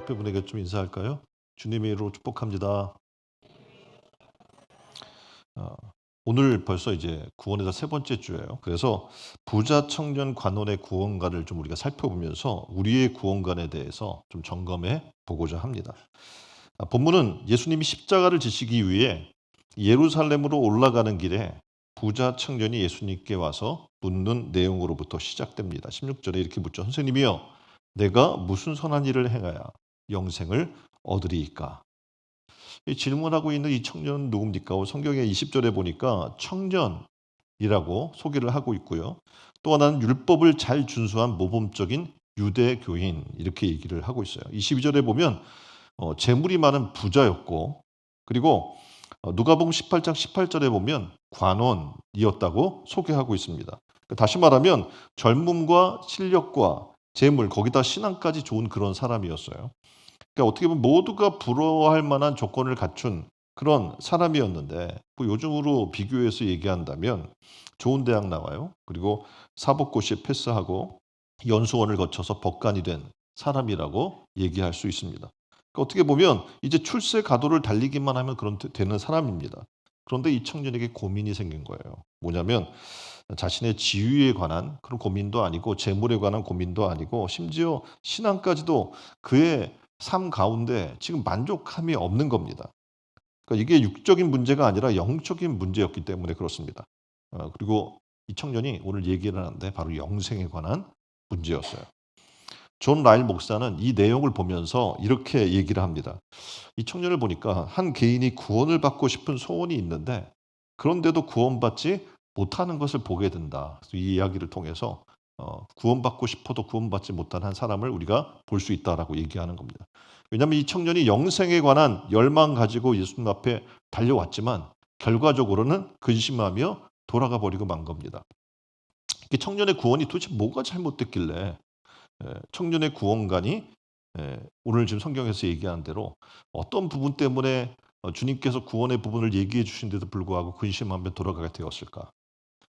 옆에 분에게 좀 인사할까요? 주님의 이름으로 축복합니다. 어, 오늘 벌써 이제 구원에서 세 번째 주예요. 그래서 부자 청년 관원의 구원관을 좀 우리가 살펴보면서 우리의 구원관에 대해서 좀 점검해 보고자 합니다. 본문은 예수님이 십자가를 지시기 위해 예루살렘으로 올라가는 길에 부자 청년이 예수님께 와서 묻는 내용으로부터 시작됩니다. 16절에 이렇게 묻죠. 선생님이여, 내가 무슨 선한 일을 행하여 영생을 얻으리이까? 이 질문하고 있는 이 청년은 누굽니까? 성경의 20절에 보니까 청년이라고 소개를 하고 있고요. 또 하나는 율법을 잘 준수한 모범적인 유대 교인 이렇게 얘기를 하고 있어요. 22절에 보면 재물이 많은 부자였고, 그리고 누가복음 18장 18절에 보면 관원이었다고 소개하고 있습니다. 다시 말하면 젊음과 실력과 재물, 거기다 신앙까지 좋은 그런 사람이었어요. 그러니까 어떻게 보면 모두가 부러워할 만한 조건을 갖춘 그런 사람이었는데, 뭐 요즘으로 비교해서 얘기한다면 좋은 대학 나와요. 그리고 사법고시에 패스하고 연수원을 거쳐서 법관이 된 사람이라고 얘기할 수 있습니다. 그러니까 어떻게 보면 이제 출세 가도를 달리기만 하면 그런 되는 사람입니다. 그런데 이 청년에게 고민이 생긴 거예요. 뭐냐면 자신의 지위에 관한 그런 고민도 아니고 재물에 관한 고민도 아니고 심지어 신앙까지도 그의 삶 가운데 지금 만족함이 없는 겁니다. 그러니까 이게 육적인 문제가 아니라 영적인 문제였기 때문에 그렇습니다. 그리고 이 청년이 오늘 얘기를 하는데 바로 영생에 관한 문제였어요. 존 라일 목사는 이 내용을 보면서 이렇게 얘기를 합니다. 이 청년을 보니까 한 개인이 구원을 받고 싶은 소원이 있는데 그런데도 구원받지 못하는 것을 보게 된다. 그래서 이 이야기를 통해서 구원받고 싶어도 구원받지 못한 한 사람을 우리가 볼 수 있다라고 얘기하는 겁니다. 왜냐하면 이 청년이 영생에 관한 열망 가지고 예수님 앞에 달려왔지만 결과적으로는 근심하며 돌아가 버리고 만 겁니다. 청년의 구원이 도대체 뭐가 잘못됐길래 청년의 구원관이 오늘 지금 성경에서 얘기하는 대로 어떤 부분 때문에 주님께서 구원의 부분을 얘기해 주신데도 불구하고 근심하며 돌아가게 되었을까?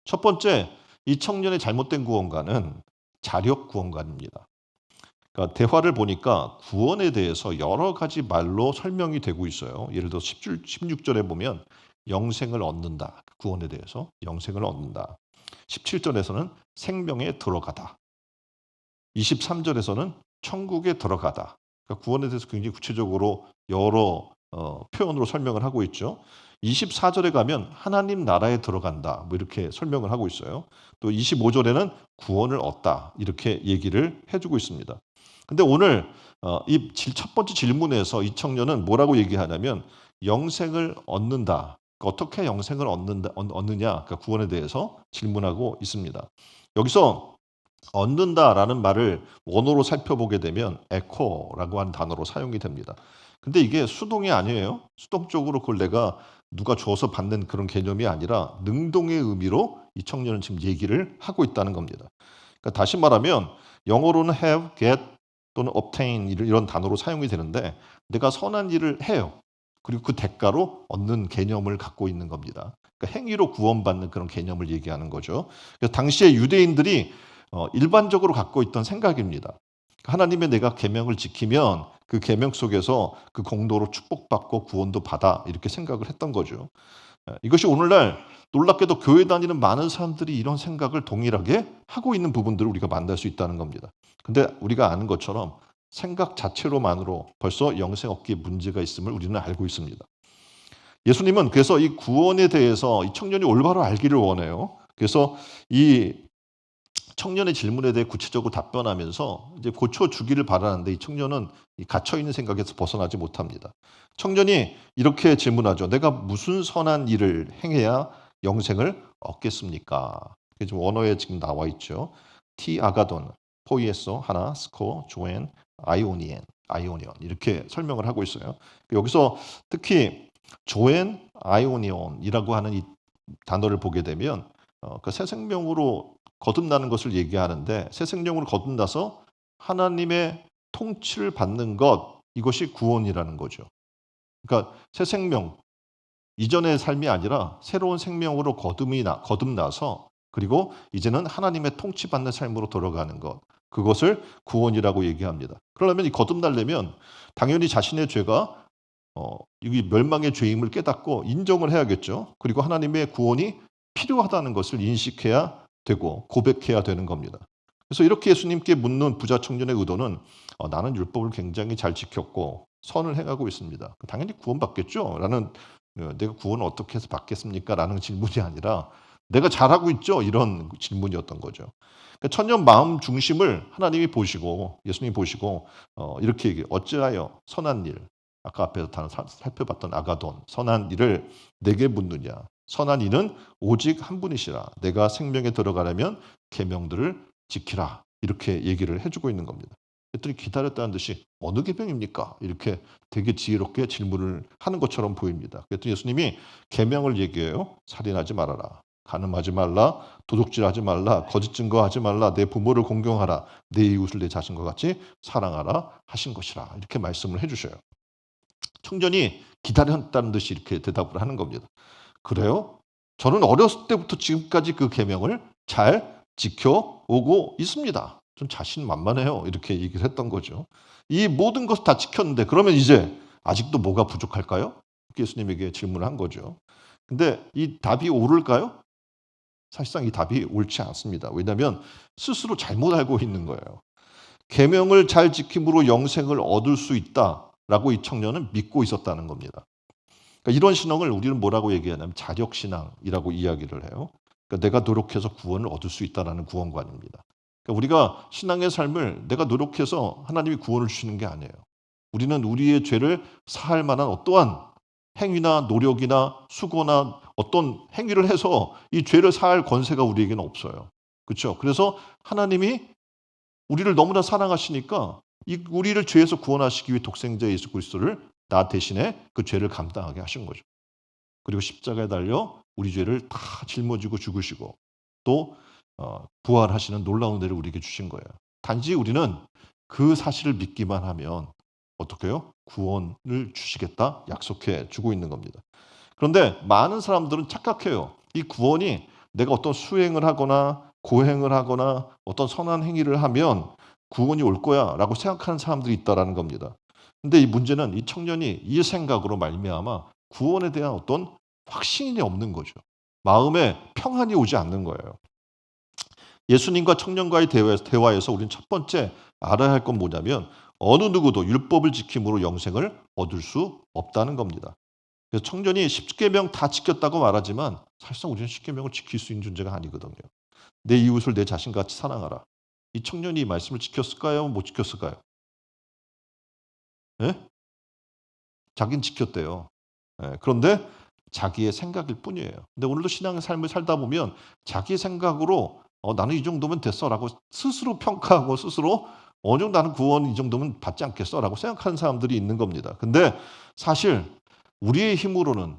첫 번째, 이 청년의 잘못된 구원관은 자력 구원관입니다. 그러니까 대화를 보니까 구원에 대해서 여러 가지 말로 설명이 되고 있어요. 예를 들어 16절에 보면 영생을 얻는다. 구원에 대해서 영생을 얻는다. 17절에서는 생명에 들어가다. 23절에서는 천국에 들어가다. 그러니까 구원에 대해서 굉장히 구체적으로 여러 표현으로 설명을 하고 있죠. 24절에 가면 하나님 나라에 들어간다. 뭐 이렇게 설명을 하고 있어요. 또 25절에는 구원을 얻다. 이렇게 얘기를 해주고 있습니다. 근데 오늘 이 첫 번째 질문에서 이 청년은 뭐라고 얘기하냐면 영생을 얻는다. 그러니까 어떻게 영생을 얻느냐? 그러니까 구원에 대해서 질문하고 있습니다. 여기서 얻는다라는 말을 원어로 살펴보게 되면 에코라고 하는 단어로 사용이 됩니다. 근데 이게 수동이 아니에요. 수동적으로 그걸 내가 누가 줘서 받는 그런 개념이 아니라 능동의 의미로 이 청년은 지금 얘기를 하고 있다는 겁니다. 그러니까 다시 말하면 영어로는 have, get 또는 obtain 이런 단어로 사용이 되는데 내가 선한 일을 해요. 그리고 그 대가로 얻는 개념을 갖고 있는 겁니다. 그러니까 행위로 구원받는 그런 개념을 얘기하는 거죠. 그래서 당시에 유대인들이 일반적으로 갖고 있던 생각입니다. 하나님의 내가 계명을 지키면 그 계명 속에서 그 공로로 축복받고 구원도 받아 이렇게 생각을 했던 거죠. 이것이 오늘날 놀랍게도 교회 다니는 많은 사람들이 이런 생각을 동일하게 하고 있는 부분들을 우리가 만날 수 있다는 겁니다. 근데 우리가 아는 것처럼 생각 자체로만으로 벌써 영생 얻기에 문제가 있음을 우리는 알고 있습니다. 예수님은 그래서 이 구원에 대해서 이 청년이 올바로 알기를 원해요. 그래서 이 청년의 질문에 대해 구체적으로 답변하면서 이제 고쳐주기를 바라는데 이 청년은 갇혀있는 생각에서 벗어나지 못합니다. 청년이 이렇게 질문하죠. 내가 무슨 선한 일을 행해야 영생을 얻겠습니까? 이게 지금 원어에 지금 나와 있죠. 티 아가돈, 포이에소, 하나, 스코, 조엔, 아이오니언 이렇게 설명을 하고 있어요. 여기서 특히 조엔, 아이오니온이라고 하는 이 단어를 보게 되면 그 새 생명으로 거듭나는 것을 얘기하는데 새 생명으로 거듭나서 하나님의 통치를 받는 것 이것이 구원이라는 거죠. 그러니까 새 생명 이전의 삶이 아니라 새로운 생명으로 거듭나서 그리고 이제는 하나님의 통치받는 삶으로 돌아가는 것 그것을 구원이라고 얘기합니다. 그러려면 이 거듭나려면 당연히 자신의 죄가 이 멸망의 죄임을 깨닫고 인정을 해야겠죠. 그리고 하나님의 구원이 필요하다는 것을 인식해야 되고 고백해야 되는 겁니다. 그래서 이렇게 예수님께 묻는 부자 청년의 의도는 나는 율법을 굉장히 잘 지켰고 선을 행하고 있습니다. 당연히 구원받겠죠. 라는 내가 구원을 어떻게 해서 받겠습니까? 라는 질문이 아니라 내가 잘하고 있죠? 이런 질문이었던 거죠. 그러니까 청년 마음 중심을 하나님이 보시고 예수님이 보시고 이렇게 얘기해요. 어찌하여 선한 일, 아까 앞에서 살펴봤던 아가돈, 선한 일을 내게 묻느냐. 선한 이는 오직 한 분이시라. 내가 생명에 들어가려면 계명들을 지키라. 이렇게 얘기를 해주고 있는 겁니다. 그랬더니 기다렸다는 듯이 어느 계명입니까? 이렇게 되게 지혜롭게 질문을 하는 것처럼 보입니다. 그랬더니 예수님이 계명을 얘기해요. 살인하지 말아라. 간음하지 말라. 도둑질하지 말라. 거짓 증거하지 말라. 내 부모를 공경하라. 내 이웃을 내 자신과 같이 사랑하라 하신 것이라. 이렇게 말씀을 해주셔요. 청년이 기다렸다는 듯이 이렇게 대답을 하는 겁니다. 그래요? 저는 어렸을 때부터 지금까지 그 계명을 잘 지켜오고 있습니다. 좀 자신만만해요. 이렇게 얘기를 했던 거죠. 이 모든 것을 다 지켰는데 그러면 이제 아직도 뭐가 부족할까요? 예수님에게 질문을 한 거죠. 근데 이 답이 옳을까요? 사실상 이 답이 옳지 않습니다. 왜냐하면 스스로 잘못 알고 있는 거예요. 계명을 잘 지킴으로 영생을 얻을 수 있다라고 이 청년은 믿고 있었다는 겁니다. 그러니까 이런 신앙을 우리는 뭐라고 얘기하냐면 자력신앙이라고 이야기를 해요. 그러니까 내가 노력해서 구원을 얻을 수 있다는 구원관입니다. 그러니까 우리가 신앙의 삶을 내가 노력해서 하나님이 구원을 주시는 게 아니에요. 우리는 우리의 죄를 사할 만한 어떠한 행위나 노력이나 수고나 어떤 행위를 해서 이 죄를 사할 권세가 우리에게는 없어요. 그렇죠? 그래서 하나님이 우리를 너무나 사랑하시니까 우리를 죄에서 구원하시기 위해 독생자 예수 그리스도를 나 대신에 그 죄를 감당하게 하신 거죠. 그리고 십자가에 달려 우리 죄를 다 짊어지고 죽으시고 또 부활하시는 놀라운 은혜를 우리에게 주신 거예요. 단지 우리는 그 사실을 믿기만 하면 어떻게 해요? 구원을 주시겠다 약속해 주고 있는 겁니다. 그런데 많은 사람들은 착각해요. 이 구원이 내가 어떤 수행을 하거나 고행을 하거나 어떤 선한 행위를 하면 구원이 올 거야 라고 생각하는 사람들이 있다는 겁니다. 근데 이 문제는 이 청년이 이 생각으로 말미암아 구원에 대한 어떤 확신이 없는 거죠. 마음에 평안이 오지 않는 거예요. 예수님과 청년과의 대화에서 우리는 첫 번째 알아야 할 건 뭐냐면 어느 누구도 율법을 지킴으로 영생을 얻을 수 없다는 겁니다. 그래서 청년이 10계명 다 지켰다고 말하지만 사실상 우리는 10계명을 지킬 수 있는 존재가 아니거든요. 내 이웃을 내 자신같이 사랑하라. 이 청년이 이 말씀을 지켰을까요? 못 지켰을까요? 예? 자기는 지켰대요. 예, 그런데 자기의 생각일 뿐이에요. 근데 오늘도 신앙의 삶을 살다 보면 자기 생각으로 나는 이 정도면 됐어라고 스스로 평가하고 스스로 어느 정도 나는 구원 이 정도면 받지 않겠어라고 생각하는 사람들이 있는 겁니다. 근데 사실 우리의 힘으로는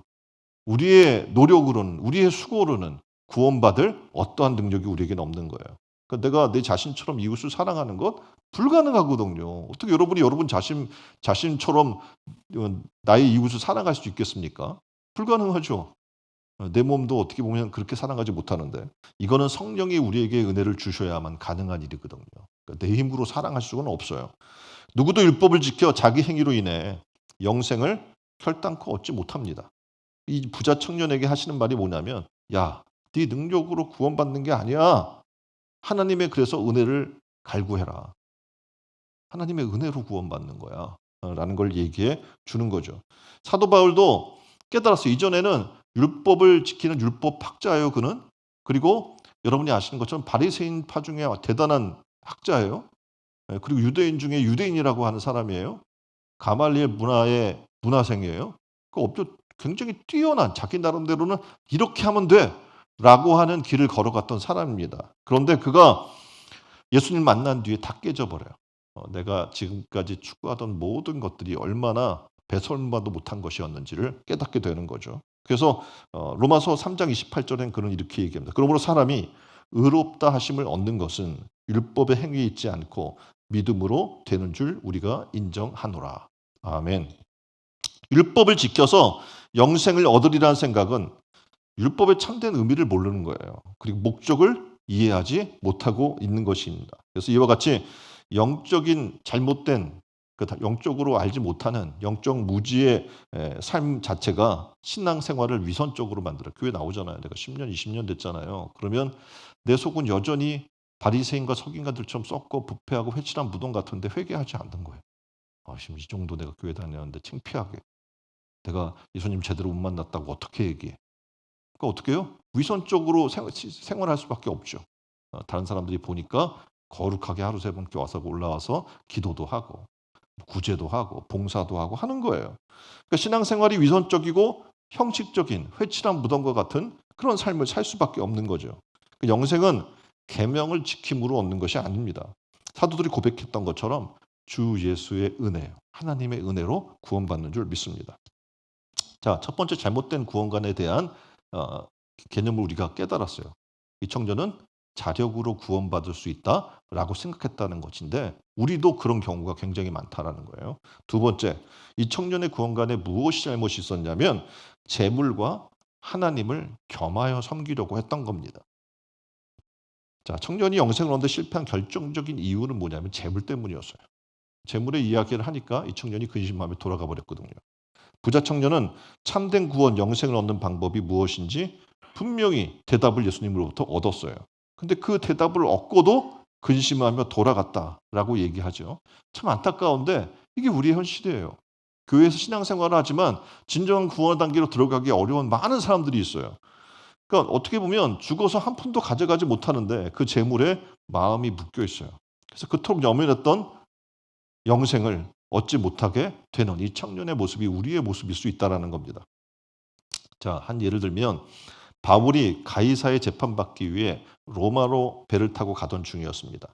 우리의 노력으로는 우리의 수고로는 구원받을 어떠한 능력이 우리에게는 없는 거예요. 그러니까 내가 내 자신처럼 이웃을 사랑하는 것 불가능하거든요. 어떻게 여러분이 여러분 자신처럼 나의 이웃을 사랑할 수 있겠습니까? 불가능하죠. 내 몸도 어떻게 보면 그렇게 사랑하지 못하는데 이거는 성령이 우리에게 은혜를 주셔야만 가능한 일이거든요. 그러니까 내 힘으로 사랑할 수는 없어요. 누구도 율법을 지켜 자기 행위로 인해 영생을 결단코 얻지 못합니다. 이 부자 청년에게 하시는 말이 뭐냐면 야, 네 능력으로 구원받는 게 아니야. 하나님의 그래서 은혜를 갈구해라. 하나님의 은혜로 구원받는 거야. 라는 걸 얘기해 주는 거죠. 사도 바울도 깨달았어요. 이전에는 율법을 지키는 율법 학자예요, 그는. 그리고 여러분이 아시는 것처럼 바리새인파 중에 대단한 학자예요. 그리고 유대인 중에 유대인이라고 하는 사람이에요. 가말리엘 문화의 문화생이에요. 굉장히 뛰어난 자기 나름대로는 이렇게 하면 돼라고 하는 길을 걸어갔던 사람입니다. 그런데 그가 예수님 만난 뒤에 다 깨져버려요. 내가 지금까지 추구하던 모든 것들이 얼마나 배설물도 못한 것이었는지를 깨닫게 되는 거죠. 그래서 로마서 3장 28절엔 그는 이렇게 얘기합니다. 그러므로 사람이 의롭다 하심을 얻는 것은 율법의 행위에 있지 않고 믿음으로 되는 줄 우리가 인정하노라. 아멘. 율법을 지켜서 영생을 얻으리라는 생각은 율법의 참된 의미를 모르는 거예요. 그리고 목적을 이해하지 못하고 있는 것입니다. 그래서 이와 같이 영적인 잘못된 영적으로 알지 못하는 영적 무지의 삶 자체가 신앙생활을 위선적으로 만들어요. 교회 나오잖아요. 내가 10년, 20년 됐잖아요. 그러면 내 속은 여전히 바리새인과 서기관들처럼 썩고 부패하고 회칠한 무덤 같은데 회개하지 않는 거예요. 지금 이 정도 내가 교회 다녔는데 창피하게 내가 예수님 제대로 못 만났다고 어떻게 얘기해? 그러니까 어떻게 해요? 위선적으로 생활할 수밖에 없죠. 다른 사람들이 보니까 거룩하게 하루 세 번 와서 올라와서 기도도 하고 구제도 하고 봉사도 하고 하는 거예요. 그러니까 신앙생활이 위선적이고 형식적인 회칠한 무덤과 같은 그런 삶을 살 수밖에 없는 거죠. 그 영생은 계명을 지킴으로 얻는 것이 아닙니다. 사도들이 고백했던 것처럼 주 예수의 은혜, 하나님의 은혜로 구원받는 줄 믿습니다. 자, 첫 번째 잘못된 구원관에 대한 어, 개념을 우리가 깨달았어요. 이 청년은 자력으로 구원받을 수 있다라고 생각했다는 것인데 우리도 그런 경우가 굉장히 많다라는 거예요. 두 번째, 이 청년의 구원관에 무엇이 잘못이 있었냐면 재물과 하나님을 겸하여 섬기려고 했던 겁니다. 자, 청년이 영생을 얻는데 실패한 결정적인 이유는 뭐냐면 재물 때문이었어요. 재물의 이야기를 하니까 이 청년이 근심하며 돌아가 버렸거든요. 부자 청년은 참된 구원, 영생을 얻는 방법이 무엇인지 분명히 대답을 예수님으로부터 얻었어요. 근데 그 대답을 얻고도 근심하며 돌아갔다라고 얘기하죠. 참 안타까운데 이게 우리의 현실이에요. 교회에서 신앙생활을 하지만 진정한 구원 단계로 들어가기 어려운 많은 사람들이 있어요. 그러니까 어떻게 보면 죽어서 한 푼도 가져가지 못하는데 그 재물에 마음이 묶여 있어요. 그래서 그토록 염려했던 영생을 얻지 못하게 되는 이 청년의 모습이 우리의 모습일 수 있다라는 겁니다. 자, 한 예를 들면 바울이 가이사의 재판받기 위해 로마로 배를 타고 가던 중이었습니다.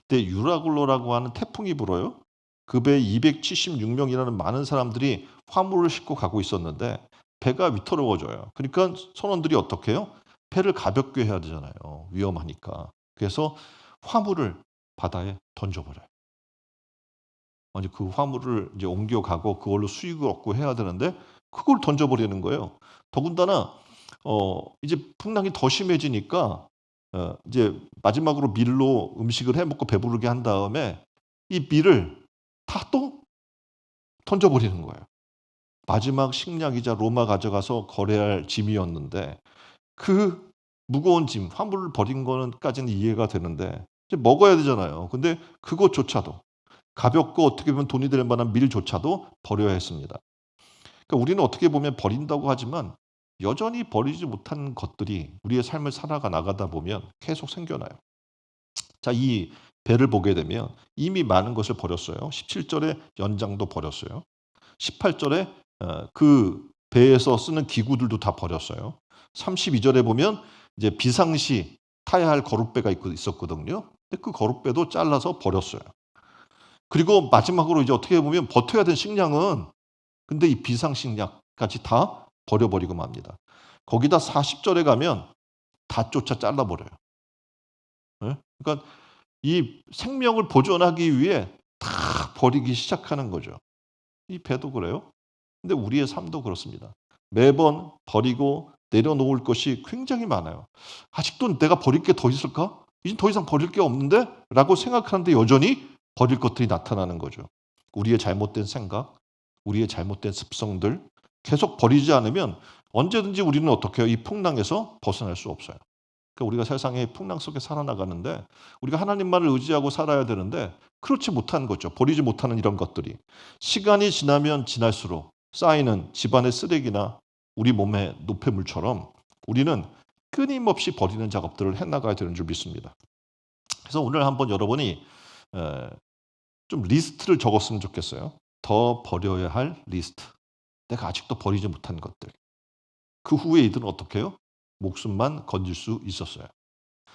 그때 유라굴로라고 하는 태풍이 불어요. 그 배에 276명이라는 많은 사람들이 화물을 싣고 가고 있었는데 배가 위태로워져요. 그러니까 선원들이 어떻게 해요? 배를 가볍게 해야 되잖아요. 위험하니까. 그래서 화물을 바다에 던져버려요. 아니 그 화물을 이제 옮겨가고 그걸로 수익을 얻고 해야 되는데 그걸 던져버리는 거예요. 더군다나 이제 풍랑이 더 심해지니까 이제 마지막으로 밀로 음식을 해 먹고 배부르게 한 다음에 이 밀을 다 또 던져버리는 거예요. 마지막 식량이자 로마 가져가서 거래할 짐이었는데 그 무거운 짐, 화물을 버린 거는 까지는 이해가 되는데 이제 먹어야 되잖아요. 근데 그것조차도 가볍고 어떻게 보면 돈이 될 만한 밀조차도 버려야 했습니다. 그러니까 우리는 어떻게 보면 버린다고 하지만 여전히 버리지 못한 것들이 우리의 삶을 살아가 나가다 보면 계속 생겨나요. 자, 이 배를 보게 되면 이미 많은 것을 버렸어요. 17절에 연장도 버렸어요. 18절에 그 배에서 쓰는 기구들도 다 버렸어요. 32절에 보면 이제 비상시 타야 할 거룻배가 있었거든요. 근데 그 거룻배도 잘라서 버렸어요. 그리고 마지막으로 이제 어떻게 보면 버텨야 될 식량은 근데 이 비상식량까지 다 버려버리고 맙니다. 거기다 40절에 가면 다 쫓아 잘라버려요. 예? 그러니까 이 생명을 보존하기 위해 다 버리기 시작하는 거죠. 이 배도 그래요. 근데 우리의 삶도 그렇습니다. 매번 버리고 내려놓을 것이 굉장히 많아요. '아직도 내가 버릴 게 더 있을까? 이젠 더 이상 버릴 게 없는데?' 라고 생각하는데 여전히 버릴 것들이 나타나는 거죠. 우리의 잘못된 생각, 우리의 잘못된 습성들 계속 버리지 않으면 언제든지 우리는 어떻게 해요? 이 풍랑에서 벗어날 수 없어요. 그러니까 우리가 세상의 풍랑 속에 살아나가는데 우리가 하나님만을 의지하고 살아야 되는데 그렇지 못한 거죠. 버리지 못하는 이런 것들이. 시간이 지나면 지날수록 쌓이는 집안의 쓰레기나 우리 몸의 노폐물처럼 우리는 끊임없이 버리는 작업들을 해나가야 되는 줄 믿습니다. 그래서 오늘 한번 여러분이 에, 좀 리스트를 적었으면 좋겠어요. 더 버려야 할 리스트. 내가 아직도 버리지 못한 것들. 그 후에 이들은 어떻게 해요? 목숨만 건질 수 있었어요.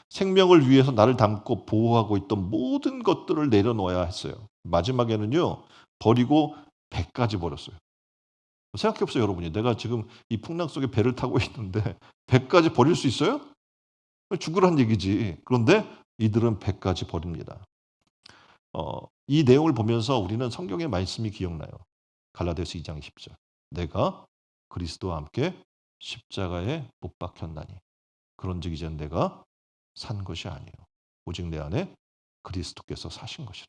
생명을 위해서 나를 담고 보호하고 있던 모든 것들을 내려놓아야 했어요. 마지막에는요. 버리고 배까지 버렸어요. 생각해 보세요, 여러분이. 내가 지금 이 풍랑 속에 배를 타고 있는데 배까지 버릴 수 있어요? 죽으란 얘기지. 그런데 이들은 배까지 버립니다. 이 내용을 보면서 우리는 성경의 말씀이 기억나요. 갈라디아서 2장 10절. 내가 그리스도와 함께 십자가에 못 박혔나니 그런즉 이제는 내가 산 것이 아니에요. 오직 내 안에 그리스도께서 사신 것이라.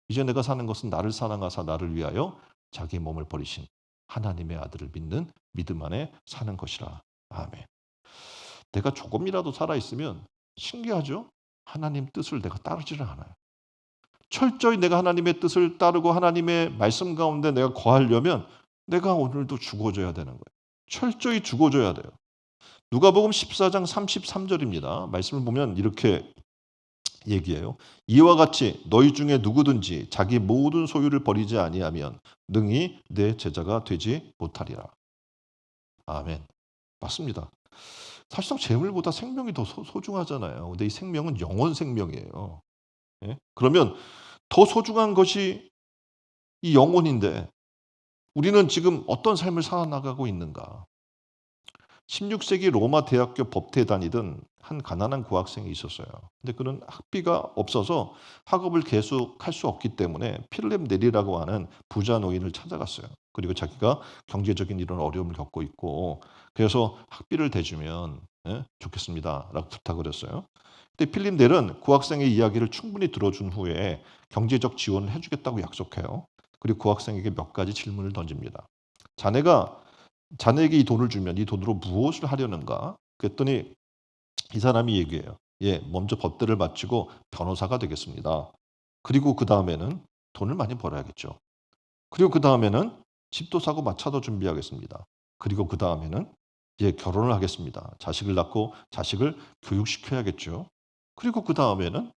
이제 내가 사는 것은 나를 사랑하사 나를 위하여 자기 몸을 버리신 하나님의 아들을 믿는 믿음 안에 사는 것이라. 아멘. 내가 조금이라도 살아있으면 신기하죠? 하나님 뜻을 내가 따르지를 않아요. 철저히 내가 하나님의 뜻을 따르고 하나님의 말씀 가운데 내가 거하려면 내가 오늘도 죽어줘야 되는 거예요. 철저히 죽어줘야 돼요. 누가복음 14장 33절입니다. 말씀을 보면 이렇게 얘기해요. 이와 같이 너희 중에 누구든지 자기 모든 소유를 버리지 아니하면 능히 내 제자가 되지 못하리라. 아멘. 맞습니다. 사실상 재물보다 생명이 더 소중하잖아요. 근데 이 생명은 영원 생명이에요. 예? 그러면 더 소중한 것이 이 영혼인데 우리는 지금 어떤 삶을 살아나가고 있는가? 16세기 로마 대학교 법대에 다니던 한 가난한 고학생이 있었어요. 근데 그는 학비가 없어서 학업을 계속할 수 없기 때문에 필립 네리라고 하는 부자 노인을 찾아갔어요. 그리고 자기가 경제적인 이런 어려움을 겪고 있고 그래서 학비를 대주면 좋겠습니다라고 부탁을 했어요. 근데 필립 넬은 그 학생의 이야기를 충분히 들어준 후에 경제적 지원을 해주겠다고 약속해요. 그리고 그 학생에게 몇 가지 질문을 던집니다. 자네에게 이 돈을 주면 이 돈으로 무엇을 하려는가? 그랬더니 이 사람이 얘기해요. 예, 먼저 법대를 마치고 변호사가 되겠습니다. 그리고 그 다음에는 돈을 많이 벌어야겠죠. 그리고 그 다음에는 집도 사고 마차도 준비하겠습니다. 그리고 그 다음에는 이제 결혼을 하겠습니다. 자식을 낳고 자식을 교육시켜야겠죠. 그리고 그 다음에는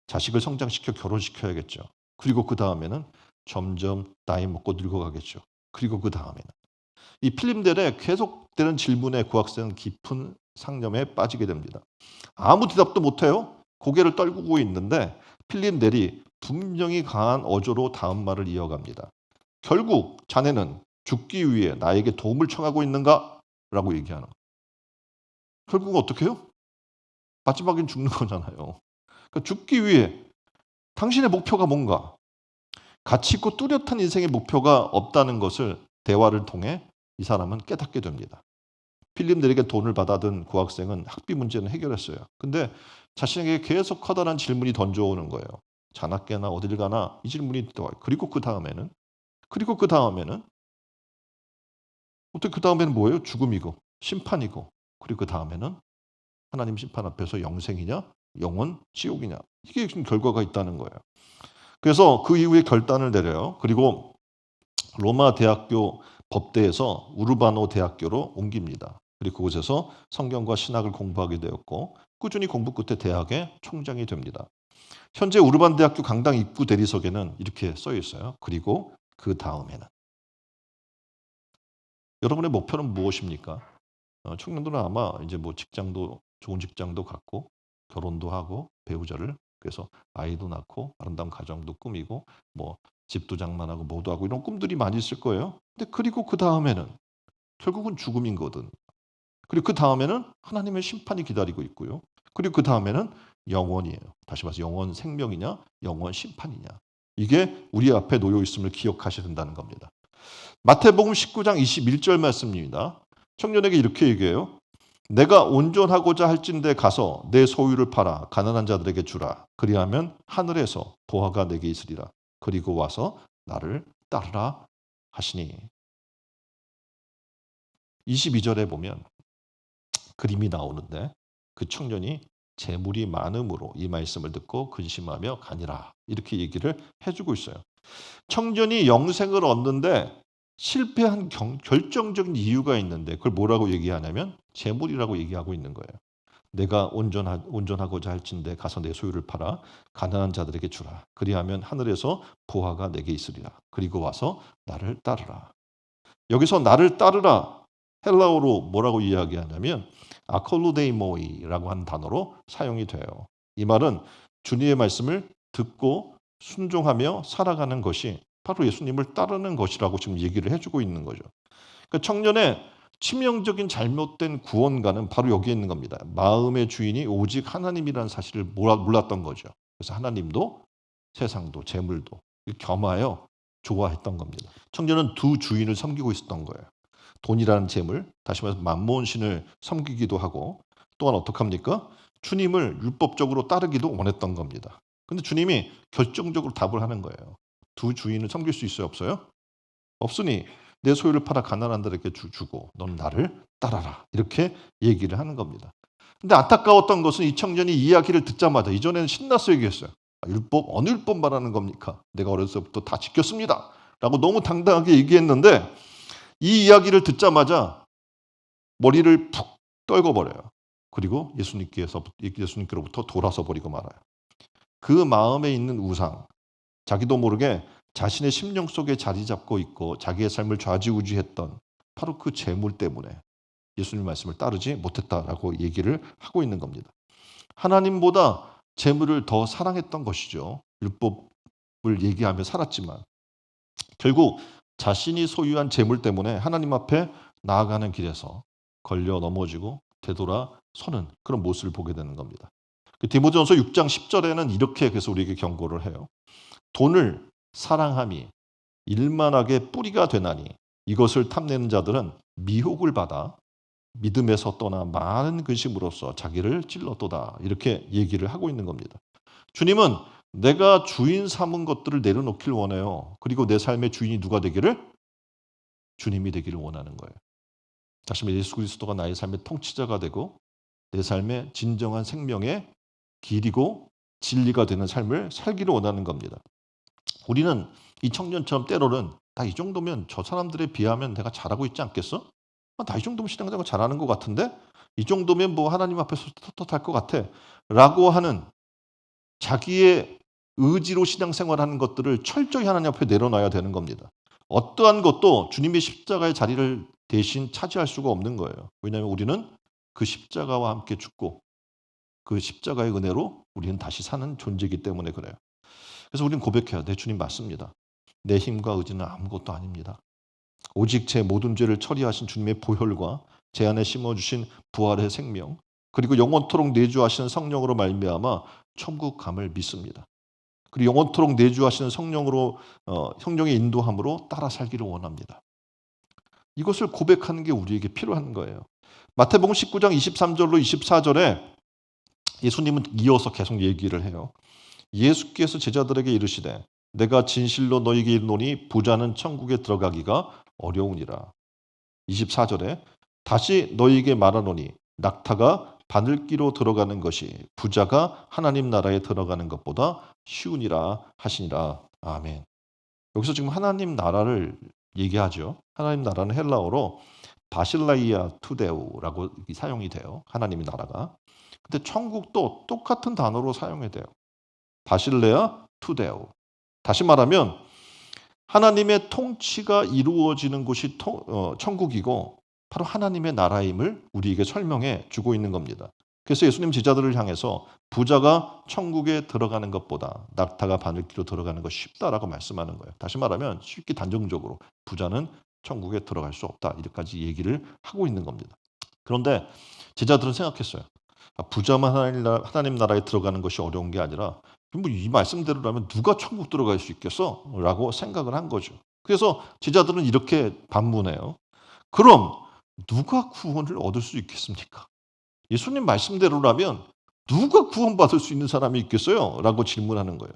자식을 성장시켜 결혼시켜야겠죠. 그리고 그 다음에는 점점 나이 먹고 늙어가겠죠. 그리고 그 다음에는 이 필름들의 계속되는 질문에 그 학생은 깊은 상념에 빠지게 됩니다. 아무 대답도 못해요. 고개를 떨구고 있는데 필름들이 분명히 강한 어조로 다음 말을 이어갑니다. 결국 자네는 죽기 위해 나에게 도움을 청하고 있는가? 라고 얘기하는 거예요. 결국은 어떻게 해요? 마지막엔 죽는 거잖아요. 그러니까 죽기 위해 당신의 목표가 뭔가? 가치 있고 뚜렷한 인생의 목표가 없다는 것을 대화를 통해 이 사람은 깨닫게 됩니다. 필립들에게 돈을 받아든 그 학생은 학비 문제는 해결했어요. 근데 자신에게 계속 커다란 질문이 던져오는 거예요. 자나깨나 어딜 가나 이 질문이 들어와요. 그리고 그 다음에는 어떻게 그 다음에는 뭐예요? 죽음이고 심판이고 그리고 그 다음에는 하나님 심판 앞에서 영생이냐 영원 지옥이냐 이게 지금 결과가 있다는 거예요. 그래서 그 이후에 결단을 내려요. 그리고 로마 대학교 법대에서 우르바노 대학교로 옮깁니다. 그리고 그곳에서 성경과 신학을 공부하게 되었고 꾸준히 공부 끝에 대학의 총장이 됩니다. 현재 우르반 대학교 강당 입구 대리석에는 이렇게 써 있어요. 그리고 그 다음에는 여러분의 목표는 무엇입니까? 청년들은 아마 이제 뭐 직장도 좋은 직장도 갖고 결혼도 하고 배우자를 그래서 아이도 낳고 아름다운 가정도 꾸미고 뭐 집도 장만하고 뭐도 하고 이런 꿈들이 많이 있을 거예요. 근데 그리고 그 다음에는 결국은 죽음인 거든. 그리고 그 다음에는 하나님의 심판이 기다리고 있고요. 그리고 그 다음에는 영원이에요. 다시 말해서 영원 생명이냐, 영원 심판이냐. 이게 우리 앞에 놓여 있음을 기억하셔야 된다는 겁니다. 마태복음 19장 21절 말씀입니다. 청년에게 이렇게 얘기해요. 내가 온전하고자 할진대 가서 내 소유를 팔아 가난한 자들에게 주라. 그리하면 하늘에서 보화가 내게 있으리라. 그리고 와서 나를 따르라 하시니. 22절에 보면 그림이 나오는데 그 청년이 재물이 많음으로 이 말씀을 듣고 근심하며 가니라. 이렇게 얘기를 해주고 있어요. 청년이 영생을 얻는데 실패한 결정적인 이유가 있는데 그걸 뭐라고 얘기하냐면 재물이라고 얘기하고 있는 거예요. 내가 온전하고자 할진대 가서 내 소유를 팔아 가난한 자들에게 주라. 그리하면 하늘에서 보화가 내게 있으리라. 그리고 와서 나를 따르라. 여기서 나를 따르라 헬라어로 뭐라고 이야기하냐면 아콜루데이모이라고 하는 단어로 사용이 돼요. 이 말은 주님의 말씀을 듣고 순종하며 살아가는 것이 바로 예수님을 따르는 것이라고 지금 얘기를 해주고 있는 거죠. 그러니까 청년의 치명적인 잘못된 구원관은 바로 여기에 있는 겁니다. 마음의 주인이 오직 하나님이라는 사실을 몰랐던 거죠. 그래서 하나님도 세상도 재물도 겸하여 좋아했던 겁니다. 청년은 두 주인을 섬기고 있었던 거예요. 돈이라는 재물, 다시 말해서 만몬신을 섬기기도 하고 또한 어떡합니까? 주님을 율법적으로 따르기도 원했던 겁니다. 근데 주님이 결정적으로 답을 하는 거예요. 두 주인을 섬길 수 있어요, 없어요? 없으니 내 소유를 팔아 가난한 자에게 주고 넌 나를 따라라. 이렇게 얘기를 하는 겁니다. 근데 안타까웠던 것은 이 청년이 이야기를 듣자마자 이전에는 신나서 얘기했어요. 율법 어느 율법 말하는 겁니까? 내가 어렸을 때부터 다 지켰습니다. 라고 너무 당당하게 얘기했는데 이 이야기를 듣자마자 머리를 푹 떨궈버려요. 그리고 예수님께로부터 돌아서 버리고 말아요. 그 마음에 있는 우상, 자기도 모르게 자신의 심령 속에 자리 잡고 있고 자기의 삶을 좌지우지했던 바로 그 재물 때문에 예수님 말씀을 따르지 못했다라고 얘기를 하고 있는 겁니다. 하나님보다 재물을 더 사랑했던 것이죠. 율법을 얘기하며 살았지만 결국 자신이 소유한 재물 때문에 하나님 앞에 나아가는 길에서 걸려 넘어지고 되돌아서는 그런 모습을 보게 되는 겁니다. 디모데전서 6장 10절에는 이렇게 그래서 우리에게 경고를 해요. 돈을 사랑함이 일만하게 뿌리가 되나니 이것을 탐내는 자들은 미혹을 받아 믿음에서 떠나 많은 근심으로써 자기를 찔렀도다. 이렇게 얘기를 하고 있는 겁니다. 주님은 내가 주인 삼은 것들을 내려놓길 원해요. 그리고 내 삶의 주인이 누가 되기를? 주님이 되기를 원하는 거예요. 다시 말해 예수 그리스도가 나의 삶의 통치자가 되고 내 삶의 진정한 생명의 길이고 진리가 되는 삶을 살기를 원하는 겁니다. 우리는 이 청년처럼 때로는 나 이 정도면 저 사람들에 비하면 내가 잘하고 있지 않겠어? 나 이 정도면 신앙생활 잘하는 것 같은데? 이 정도면 뭐 하나님 앞에서 떳떳할 것 같아. 라고 하는 자기의 의지로 신앙생활하는 것들을 철저히 하나님 앞에 내려놔야 되는 겁니다. 어떠한 것도 주님의 십자가의 자리를 대신 차지할 수가 없는 거예요. 왜냐하면 우리는 그 십자가와 함께 죽고 그 십자가의 은혜로 우리는 다시 사는 존재이기 때문에 그래요. 그래서 우리는 고백해야 돼. 주님 맞습니다. 내 힘과 의지는 아무것도 아닙니다. 오직 제 모든 죄를 처리하신 주님의 보혈과 제 안에 심어주신 부활의 생명 그리고 영원토록 내주하시는 성령으로 말미암아 천국 감을 믿습니다. 그리고 영원토록 내주하시는 성령의 인도함으로 따라 살기를 원합니다. 이것을 고백하는 게 우리에게 필요한 거예요. 마태복음 19장 23절로 24절에 예수님은 이어서 계속 얘기를 해요. 예수께서 제자들에게 이르시되 내가 진실로 너희에게 이르노니 부자는 천국에 들어가기가 어려우니라. 24절에 다시 너희에게 말하노니 낙타가 바늘기로 들어가는 것이 부자가 하나님 나라에 들어가는 것보다 쉬우니라 하시니라. 아멘. 여기서 지금 하나님 나라를 얘기하죠. 하나님 나라는 헬라어로 바실라이아 투데우라고 사용이 돼요. 하나님의 나라가. 근데 천국도 똑같은 단어로 사용이 돼요. 바실레아 투데우. 다시 말하면 하나님의 통치가 이루어지는 곳이 천국이고 바로 하나님의 나라임을 우리에게 설명해 주고 있는 겁니다. 그래서 예수님 제자들을 향해서 부자가 천국에 들어가는 것보다 낙타가 바늘기로 들어가는 것이 쉽다라고 말씀하는 거예요. 다시 말하면 쉽게 단정적으로 부자는 천국에 들어갈 수 없다. 이렇게까지 얘기를 하고 있는 겁니다. 그런데 제자들은 생각했어요. 부자만 하나님 나라에 들어가는 것이 어려운 게 아니라 뭐 이 말씀대로라면 누가 천국 들어갈 수 있겠어? 라고 생각을 한 거죠. 그래서 제자들은 이렇게 반문해요. 그럼 누가 구원을 얻을 수 있겠습니까? 예수님 말씀대로라면 누가 구원받을 수 있는 사람이 있겠어요? 라고 질문하는 거예요.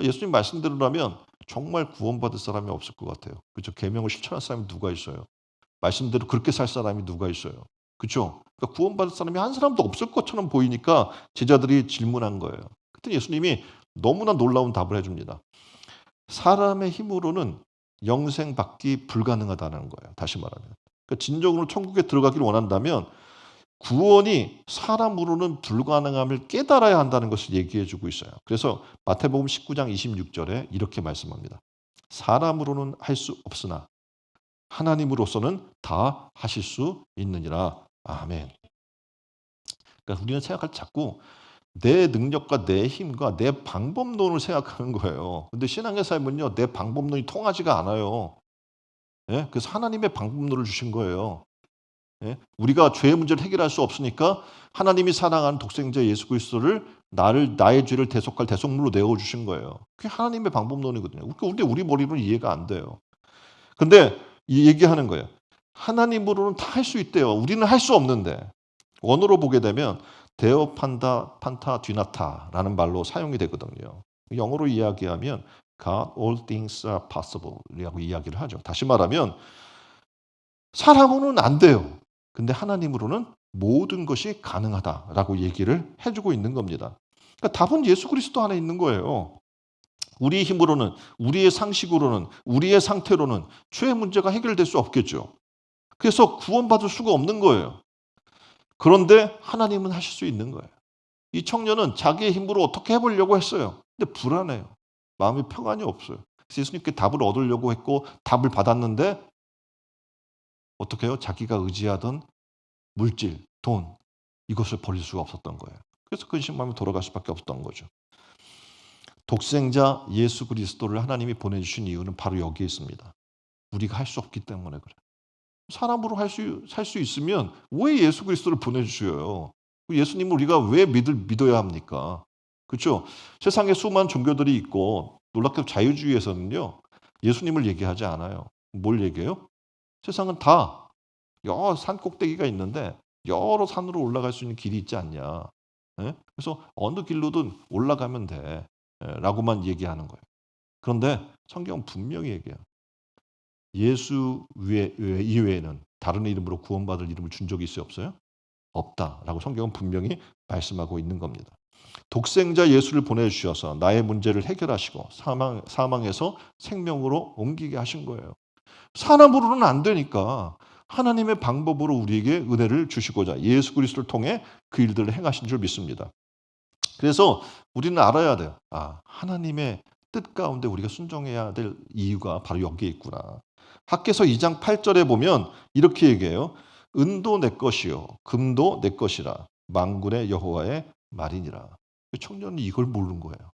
예수님 말씀대로라면 정말 구원받을 사람이 없을 것 같아요. 그렇죠? 계명을 실천할 사람이 누가 있어요? 말씀대로 그렇게 살 사람이 누가 있어요? 그렇죠? 그러니까 구원받을 사람이 한 사람도 없을 것처럼 보이니까 제자들이 질문한 거예요. 그때 예수님이 너무나 놀라운 답을 해줍니다. 사람의 힘으로는 영생 받기 불가능하다는 거예요. 다시 말하면. 그러니까 진정으로 천국에 들어가기를 원한다면 구원이 사람으로는 불가능함을 깨달아야 한다는 것을 얘기해 주고 있어요. 그래서 마태복음 19장 26절에 이렇게 말씀합니다. 사람으로는 할 수 없으나 하나님으로서는 다 하실 수 있느니라. 아멘. 그러니까 우리는 생각할 때 자꾸 내 능력과 내 힘과 내 방법론을 생각하는 거예요. 근데 신앙의 삶은요, 내 방법론이 통하지가 않아요. 예? 그래서 하나님의 방법론을 주신 거예요. 예? 우리가 죄의 문제를 해결할 수 없으니까 하나님이 사랑하는 독생자 예수 그리스도를 나의 죄를 대속할 대속물로 내어 주신 거예요. 그게 하나님의 방법론이거든요. 근데 우리 머리로는 이해가 안 돼요. 근데 이 얘기하는 거예요. 하나님으로는 다 할 수 있대요. 우리는 할 수 없는데. 원어로 보게 되면 데오 판타 뒤나타라는 말로 사용이 되거든요. 영어로 이야기하면 God, all things are possible이라고 이야기를 하죠. 다시 말하면 사람으로는 안 돼요. 근데 하나님으로는 모든 것이 가능하다라고 얘기를 해주고 있는 겁니다. 그러니까 답은 예수 그리스도 안에 있는 거예요. 우리의 힘으로는, 우리의 상식으로는, 우리의 상태로는 죄의 문제가 해결될 수 없겠죠. 그래서 구원받을 수가 없는 거예요. 그런데 하나님은 하실 수 있는 거예요. 이 청년은 자기의 힘으로 어떻게 해보려고 했어요. 근데 불안해요. 마음의 평안이 없어요. 그래서 예수님께 답을 얻으려고 했고 답을 받았는데 어떻게 해요? 자기가 의지하던 물질, 돈 이것을 버릴 수가 없었던 거예요. 그래서 근심하며 돌아갈 수밖에 없었던 거죠. 독생자 예수 그리스도를 하나님이 보내주신 이유는 바로 여기에 있습니다. 우리가 할 수 없기 때문에 그래요. 사람으로 살 수 있으면 왜 예수 그리스도를 보내주셔요? 예수님을 우리가 왜 믿어야 합니까? 그렇죠? 세상에 수많은 종교들이 있고 놀랍게도 자유주의에서는요. 예수님을 얘기하지 않아요. 뭘 얘기해요? 세상은 다 산 꼭대기가 있는데 여러 산으로 올라갈 수 있는 길이 있지 않냐. 예? 그래서 어느 길로든 올라가면 돼. 라고만 얘기하는 거예요. 그런데 성경은 분명히 얘기해요. 예수 이외에는 다른 이름으로 구원받을 이름을 준 적이 있어요? 없어요? 없다라고 성경은 분명히 말씀하고 있는 겁니다. 독생자 예수를 보내주셔서 나의 문제를 해결하시고 사망에서 생명으로 옮기게 하신 거예요. 사람으로는 안 되니까 하나님의 방법으로 우리에게 은혜를 주시고자 예수 그리스도를 통해 그 일들을 행하신 줄 믿습니다. 그래서 우리는 알아야 돼요. 하나님의 뜻 가운데 우리가 순종해야 될 이유가 바로 여기에 있구나. 학개서 2장 8절에 보면 이렇게 얘기해요. 은도 내 것이요 금도 내 것이라 만군의 여호와의 말이니라. 청년이 이걸 모르는 거예요.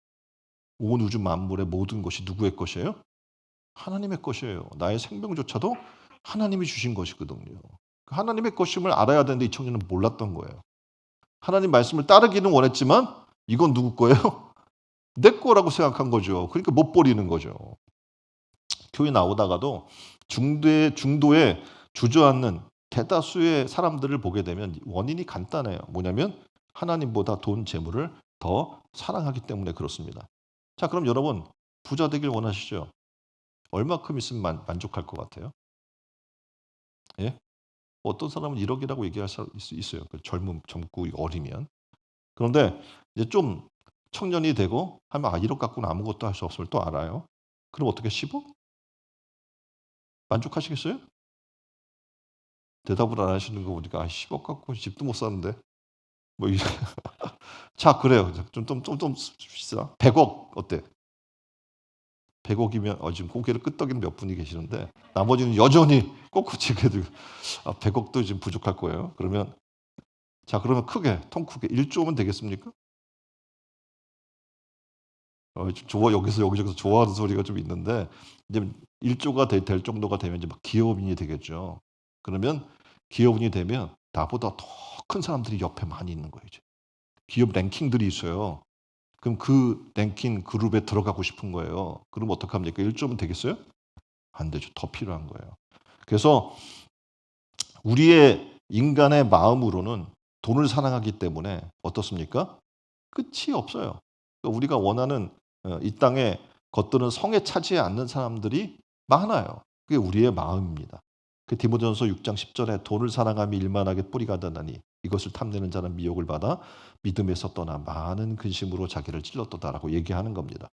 온 우주 만물의 모든 것이 누구의 것이에요? 하나님의 것이에요. 나의 생명조차도 하나님이 주신 것이거든요. 하나님의 것임을 알아야 되는데 이 청년은 몰랐던 거예요. 하나님 말씀을 따르기는 원했지만 이건 누구 거예요? 내 거라고 생각한 거죠. 그러니까 못 버리는 거죠. 교회 나오다가도 중도에 주저앉는 대다수의 사람들을 보게 되면 원인이 간단해요. 뭐냐면 하나님보다 돈, 재물을 더 사랑하기 때문에 그렇습니다. 자, 그럼 여러분 부자 되길 원하시죠? 얼마큼 있으면 만족할 것 같아요? 예? 어떤 사람은 1억이라고 얘기할 수 있어요. 젊고 어리면. 그런데 이제 좀 청년이 되고 하면 1억 갖고는 아무것도 할 수 없음을 또 알아요. 그럼 어떻게 10억? 만족하시겠어요? 대답을 안 하시는 거 보니까 10억 갖고 집도 못 사는데. 뭐 자, 그래요. 좀 씁시다. 100억 어때? 100억이면 지금 고개를 끄덕이는 몇 분이 계시는데 나머지는 여전히 꼿꼿이 그 100억도 지금 부족할 거예요. 그러면 그러면 통 크게 1조면 되겠습니까? 여기서 여기저기서 좋아하는 소리가 좀 있는데 이제 1조가 될 정도가 되면 이제 막 기업인이 되겠죠. 그러면 기업인이 되면 나보다 더 큰 사람들이 옆에 많이 있는 거예요. 이제. 기업 랭킹들이 있어요. 그럼 그 랭킹 그룹에 들어가고 싶은 거예요. 그럼 어떡합니까? 1조면 되겠어요? 안 되죠. 더 필요한 거예요. 그래서 우리의 인간의 마음으로는 돈을 사랑하기 때문에 어떻습니까? 끝이 없어요. 그러니까 우리가 원하는 이 땅에 겉들은 성에 차지 않는 사람들이 많아요. 그게 우리의 마음입니다. 그 디모데전서 6장 10절에 돈을 사랑하며 일만하게 뿌리가 되나니 이것을 탐내는 자는 미혹을 받아 믿음에서 떠나 많은 근심으로 자기를 찔렀도다라고 얘기하는 겁니다.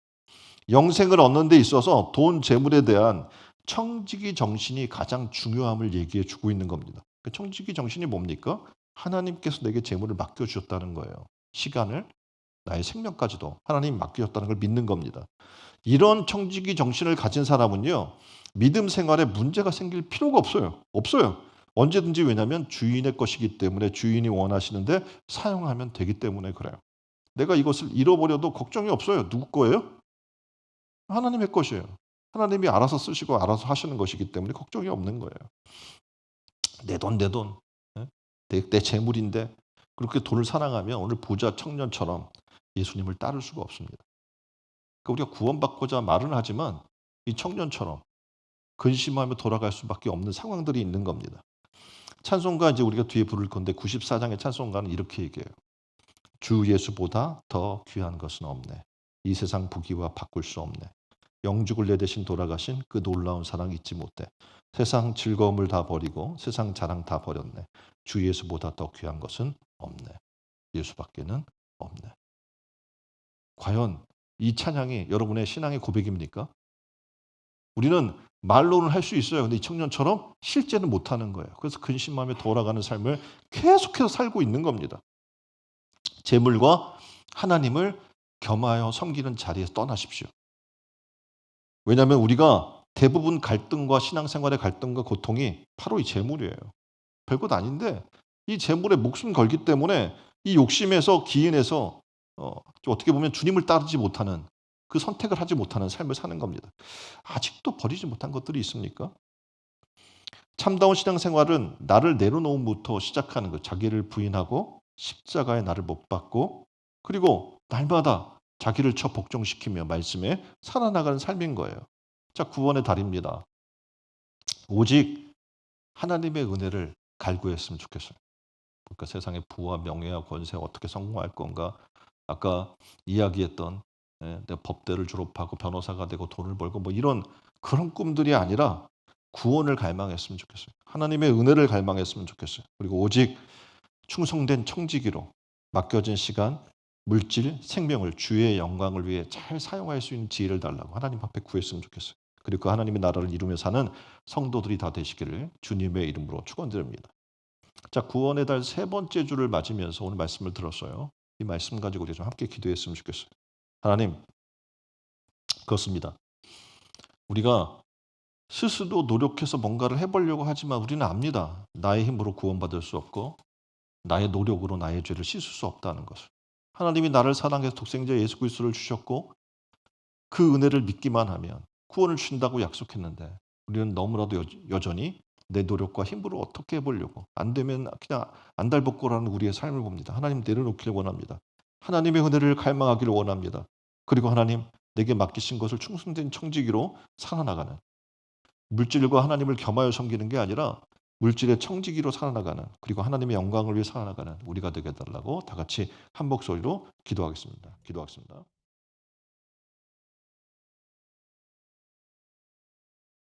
영생을 얻는 데 있어서 돈, 재물에 대한 청지기 정신이 가장 중요함을 얘기해 주고 있는 겁니다. 그 청지기 정신이 뭡니까? 하나님께서 내게 재물을 맡겨주셨다는 거예요. 시간을, 나의 생명까지도 하나님이 맡겨줬다는 걸 믿는 겁니다. 이런 청지기 정신을 가진 사람은요. 믿음 생활에 문제가 생길 필요가 없어요. 없어요. 언제든지 왜냐하면 주인의 것이기 때문에 주인이 원하시는데 사용하면 되기 때문에 그래요. 내가 이것을 잃어버려도 걱정이 없어요. 누구 거예요? 하나님의 것이에요. 하나님이 알아서 쓰시고 알아서 하시는 것이기 때문에 걱정이 없는 거예요. 내 돈, 예? 내 재물인데 그렇게 돈을 사랑하면 오늘 부자 청년처럼 예수님을 따를 수가 없습니다. 그러니까 우리가 구원받고자 말은 하지만 이 청년처럼 근심하며 돌아갈 수밖에 없는 상황들이 있는 겁니다. 찬송가 이제 우리가 뒤에 부를 건데 94장의 찬송가는 이렇게 얘기해요. 주 예수보다 더 귀한 것은 없네. 이 세상 부귀와 바꿀 수 없네. 영죽을 내 대신 돌아가신 그 놀라운 사랑 잊지 못해. 세상 즐거움을 다 버리고 세상 자랑 다 버렸네. 주 예수보다 더 귀한 것은 없네. 예수밖에는 없네. 과연 이 찬양이 여러분의 신앙의 고백입니까? 우리는 말로는 할 수 있어요. 근데 이 청년처럼 실제는 못하는 거예요. 그래서 근심하며 돌아가는 삶을 계속해서 살고 있는 겁니다. 재물과 하나님을 겸하여 섬기는 자리에서 떠나십시오. 왜냐하면 우리가 대부분 갈등과 신앙생활의 갈등과 고통이 바로 이 재물이에요. 별것 아닌데 이 재물에 목숨 걸기 때문에 이 욕심에서 기인해서 어떻게 보면 주님을 따르지 못하는 그 선택을 하지 못하는 삶을 사는 겁니다. 아직도 버리지 못한 것들이 있습니까? 참다운 신앙생활은 나를 내려놓음부터 시작하는 것. 자기를 부인하고 십자가에 나를 못 박고 그리고 날마다 자기를 복종시키며 말씀에 살아나가는 삶인 거예요. 자, 구원의 달입니다. 오직 하나님의 은혜를 갈구했으면 좋겠어요. 그러니까 세상의 부와 명예와 권세 어떻게 성공할 건가? 아까 이야기했던 내가 법대를 졸업하고 변호사가 되고 돈을 벌고 뭐 이런 그런 꿈들이 아니라 구원을 갈망했으면 좋겠어요. 하나님의 은혜를 갈망했으면 좋겠어요. 그리고 오직 충성된 청지기로 맡겨진 시간, 물질, 생명을 주의 영광을 위해 잘 사용할 수 있는 지혜를 달라고 하나님 앞에 구했으면 좋겠어요. 그리고 그 하나님의 나라를 이루며 사는 성도들이 다 되시기를 주님의 이름으로 축원드립니다. 자, 구원의 달 세 번째 주를 맞으면서 오늘 말씀을 들었어요. 이 말씀 가지고 우리 좀 함께 기도했으면 좋겠어요. 하나님, 그렇습니다. 우리가 스스로 노력해서 뭔가를 해보려고 하지만 우리는 압니다. 나의 힘으로 구원받을 수 없고 나의 노력으로 나의 죄를 씻을 수 없다는 것을. 하나님이 나를 사랑해서 독생자 예수 그리스도를 주셨고 그 은혜를 믿기만 하면 구원을 주신다고 약속했는데 우리는 너무나도 여전히 내 노력과 힘으로 어떻게 해보려고 안 되면 그냥 안달복고라는 우리의 삶을 봅니다. 하나님 내려놓기를 원합니다. 하나님의 은혜를 갈망하기를 원합니다. 그리고 하나님 내게 맡기신 것을 충성된 청지기로 살아나가는 물질과 하나님을 겸하여 섬기는 게 아니라 물질의 청지기로 살아나가는 그리고 하나님의 영광을 위해 살아나가는 우리가 되게 해달라고 다 같이 한 목소리로 기도하겠습니다. 기도하겠습니다.